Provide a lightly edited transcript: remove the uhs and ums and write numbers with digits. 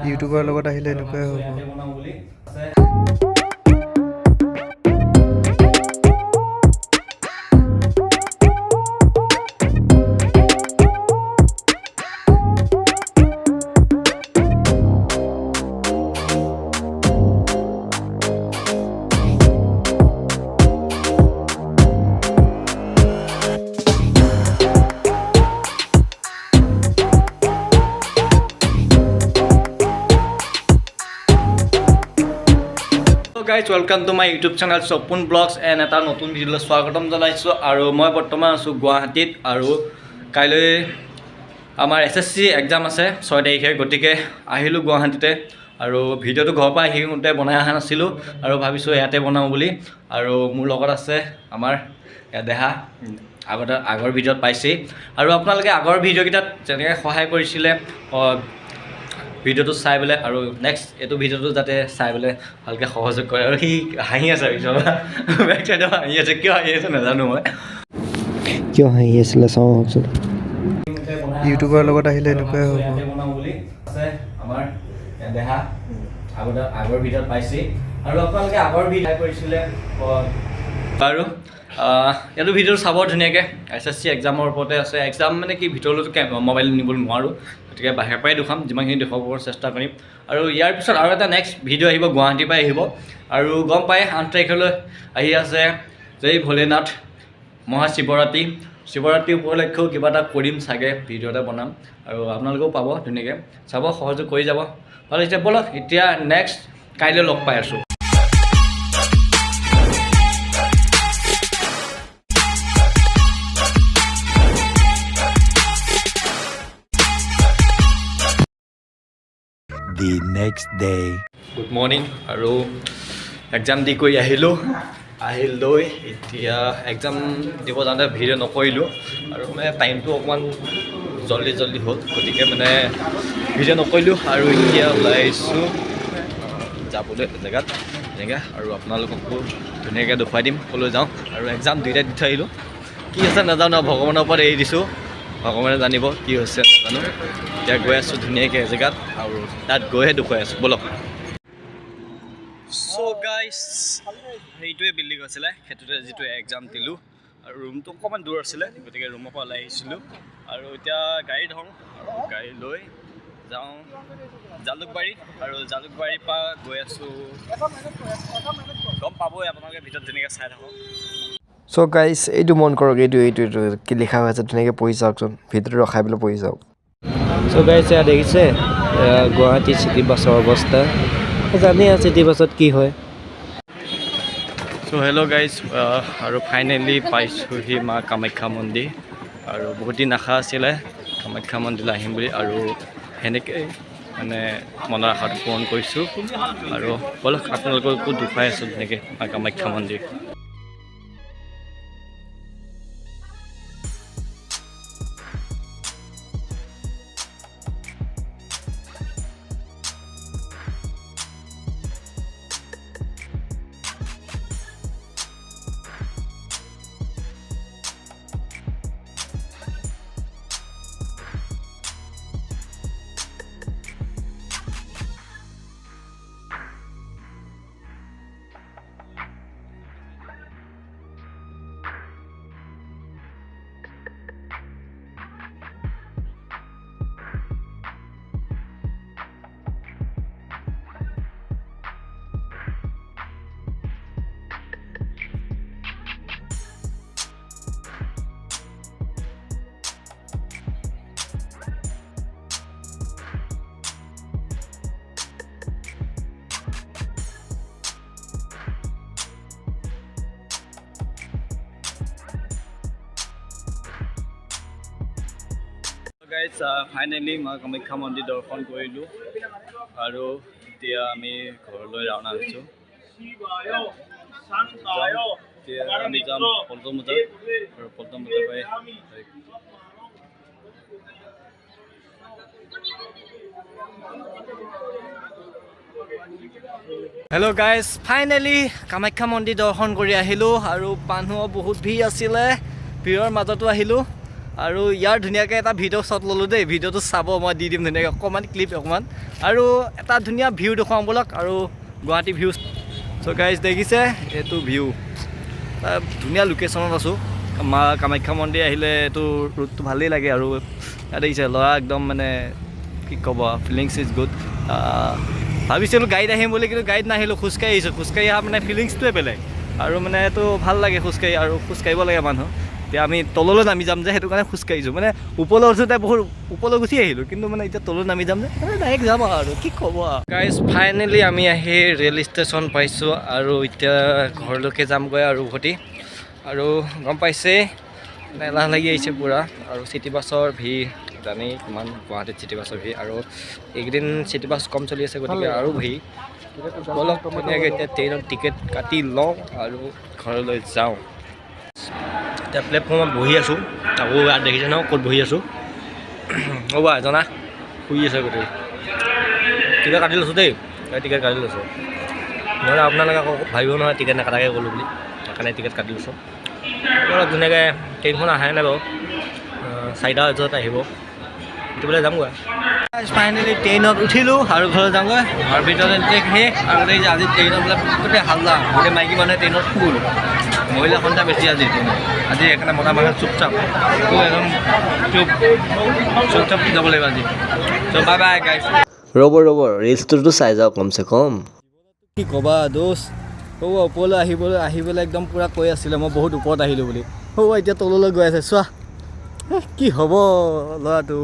ইউটিউবৰ লগত আহিলে এনেকুৱাই হ'ব। Guys, welcome to my YouTube channel sapunvlogs and এটা নতুন ভিডিঅ'লৈ স্বাগতম জনাইছোঁ আৰু মই বৰ্তমান আছোঁ গুৱাহাটীত আৰু কাইলৈ আমাৰ SSC Exam আছে 6 তাৰিখে গতিকে আহিলোঁ গুৱাহাটীতে আৰু ভিডিঅ'টো ঘৰৰ পৰা আহিওঁতে বনাই অহা নাছিলোঁ আৰু ভাবিছোঁ ইয়াতে বনাওঁ বুলি আৰু মোৰ লগত আছে আমাৰ দেহা আগৰ ভিডিঅ'ত পাইছেই আৰু আপোনালোকে আগৰ ভিডিঅ'কেইটাত যেনেকৈ সহায় কৰিছিলে ভিডিঅ'টো চাই পেলাই আৰু নেক্সট এইটো ভিডিঅ'টো যাতে চাই পেলাই ভালকৈ সহযোগ কৰে আৰু সি হাঁহি আছে পিছত বেক চাইডত হাঁহি আছে কিয় হাঁহি আছে নাজানো মই কিয় হাঁহি আছিলে চাওঁ ভাবচোন ইউটিউবৰ লগত আহিলে এনেকুৱাই হ'ব ইয়াতে বনাওঁ বুলি আছে আমাৰ দেহা আগৰ ভিডিঅ'ত পাইছেই আৰু আপোনালোকে আগৰ ভিডিঅ' কৰিছিলে বাৰু এইটো ভিডিঅ'টো চাব ধুনীয়াকৈ SSC এক্সামৰ ওপৰতে আছে এক্সাম মানে কি ভিতৰলৈতো মোবাইল নিবলৈ নোৱাৰোঁ গতিকে বাহিৰৰ পৰাই দেখাম যিমানখিনি দেখুৱাবৰ চেষ্টা কৰিম আৰু ইয়াৰ পিছত আৰু এটা নেক্সট ভিডিঅ' আহিব গুৱাহাটীৰ পৰাই আহিব আৰু গম পাই 8 তাৰিখলৈ আহি আছে জয় ভোলেনাথ শিৱৰাত্ৰি উপলক্ষেও কিবা এটা কৰিম চাগে ভিডিঅ' এটা বনাম আৰু আপোনালোকেও পাব ধুনীয়াকৈ চাব সহযোগ কৰি যাব ভাল হৈছে ব'লক এতিয়া নেক্সট কাইলৈ লগ পাই আছোঁ The next day. Good morning আৰু এক্সাম দি কৰি আহিলোঁ লৈ এতিয়া এক্সাম দিব যাওঁতে ভিডিঅ' নকৰিলোঁ আৰু মানে টাইমটো অকণমান জল্দি হ'ল গতিকে মানে ভিডিঅ' নকৰিলোঁ আৰু এতিয়া ওলাই আহিছোঁ যাবলৈ জেগাত আৰু আপোনালোককো ধুনীয়াকৈ দেখুৱাই দিম ক'লৈ যাওঁ আৰু এক্সাম দুইটা দি থৈ আহিলোঁ কি হৈছে নাজানো ভগৱানৰ ওপৰত এৰি দিছোঁ ভগৱানে জানিব কি হৈছে নাজানো এতিয়া গৈ আছোঁ ধুনীয়াকৈ জেগাত আৰু তাত গৈহে দেখুৱাই আছোঁ ব'লক চ' গাইজ সেইটোৱে বিল্ডিং আছিলে সেইটোতে যিটো এক্সাম দিলোঁ আৰু ৰুমটো অকণমান দূৰ আছিলে গতিকে ৰুমৰ পৰা ওলাই আহিছিলোঁ আৰু এতিয়া গাড়ী ধৰোঁ আৰু গাড়ী লৈ যাওঁ জালুকবাৰী আৰু জালুকবাৰীৰ পৰা গৈ আছোঁ গম পাবই আপোনালোকে ভিতৰত যেনেকৈ চাই থাকক চ' গাইজ এইটো মন কৰক এইটো কি লিখা হৈ আছে ধুনীয়াকৈ পঢ়ি চাওকচোন ভিডিঅ'টো ৰখাই পেলাই পঢ়ি চাওক চ' গাইজ এয়া দেখিছে গুৱাহাটী চিটি বাছৰ অৱস্থা জানেই আৰু চিটি বাছত কি হয় চ' হেল্ল' গাইজ আৰু ফাইনেলি পাইছোঁহি মা কামাখ্যা মন্দিৰ আৰু বহুত দিন আশা আছিলে কামাখ্যা মন্দিৰলৈ আহিম বুলি আৰু সেনেকৈ মানে মনৰ আশাটো পূৰণ কৰিছোঁ আৰু ব'লক আপোনালোককো দেখুৱাই আছোঁ ধুনীয়াকৈ মা কামাখ্যা মন্দিৰ গাইজ ফাইনেলি মা কামাখ্যা মন্দিৰ দৰ্শন কৰিলোঁ আৰু এতিয়া আমি ঘৰলৈ ৰাওনা হৈছোঁ এতিয়া আমি যাম পল্টন বজাৰ আৰু পল্টন বজাৰ পাই হেল্ল' গাইজ ফাইনেলি কামাখ্যা মন্দিৰ দৰ্শন কৰি আহিলোঁ আৰু মানুহৰ বহুত ভিৰ আছিলে ভিৰৰ মাজতো আহিলোঁ আৰু ইয়াৰ ধুনীয়াকৈ এটা ভিডিঅ' শ্বট ল'লোঁ দেই ভিডিঅ'টো চাব মই দি দিম ধুনীয়াকৈ অকণমান ক্লিপ অকণমান আৰু এটা ধুনীয়া ভিউ দেখুৱাম ব'লক আৰু গুৱাহাটী ভিউ চ' গাইজ দেখিছে এইটো ভিউ ধুনীয়া লোকেশ্যনত আছোঁ মা কামাখ্যা মন্দিৰ আহিলে এইটো ৰুটটো ভালেই লাগে আৰু ইয়াত দেখিছে ল'ৰা একদম মানে কি ক'ব ফিলিংছ ইজ গুড ভাবিছিলোঁ গাড়ীত আহিম বুলি কিন্তু গাড়ীত নাহিলোঁ খোজকাঢ়ি আহিছোঁ খোজকাঢ়ি অহা মানে ফিলিংছটোৱে বেলেগ আৰু মানে এইটো ভাল লাগে খোজকাঢ়ি আৰু খোজকাঢ়িব লাগে মানুহ এতিয়া আমি তললৈ নামি যাম যে সেইটো কাৰণে খোজকাঢ়িছোঁ মানে ওপৰলৈ উঠোঁতে বহুত ওপৰলৈ গুচি আহিলোঁ কিন্তু মানে এতিয়া তললৈ নামি যাম যে ডাইৰেক্ট যাম আৰু কি ক'ব গাইজ ফাইনেলি আমি আহি ৰেল ষ্টেচন পাইছোঁ আৰু এতিয়া ঘৰলৈকে যামগৈ আৰু উভতি আৰু গম পাইছে এলাহ লাগি আহিছে পূৰা আৰু চিটি বাছৰ ভিৰ জানেই কিমান গুৱাহাটীত চিটি বাছৰ ভিৰ আৰু এইকেইদিন চিটি বাছ কম চলি আছে গতিকে আৰু ভিৰ ব'লক ধুনীয়াকৈ এতিয়া ট্ৰেইনত টিকেট কাটি লওঁ আৰু ঘৰলৈ যাওঁ এতিয়া প্লেটফৰ্মত বহি আছোঁ আকৌ ইয়াত দেখিছে ন ক'ত বহি আছোঁ হ'ব এজনা শুই আছে গোটেই টিকেট কাটি লৈছোঁ দেই টিকেট কাটি লৈছোঁ নহ'লে আপোনালোকে আকৌ ভাবিব নহয় টিকেট নাকাটাকৈ গ'লোঁ বুলি সেইকাৰণে টিকেট কাটি লৈছোঁ অলপ ধুনীয়াকৈ ট্ৰেইনখন আহে নাই বাৰু 4টা বজাত আহিব উঠিবলৈ যামগৈ ফাইনেলি ট্ৰেইনত উঠিলোঁ আৰু ঘৰত যামগৈ ঘৰৰ ভিতৰত শেষ আৰু আজি ট্ৰেইনত বোলে গোটেই হাল্লা গোটেই মাইকী মানুহে ট্ৰেইনত ফুল মহিলা সংখ্যা বেছি আজি আজি সেইকাৰণে মতা মানুহ চুপচাপ একদম চুপচাপ যাব লাগিব আজি চ' বাই বাই গাইজ ৰ'ব ৰিলচটোতো চাই যাওঁ কমচে কম কি ক'বা দোষ হ'ব ওপৰলৈ আহিবলৈ একদম পূৰা কৈ আছিলে মই বহুত ওপৰত আহিলোঁ বুলি হ'ব এতিয়া তললৈ গৈ আছে চোৱা কি হ'ব ল'ৰাটো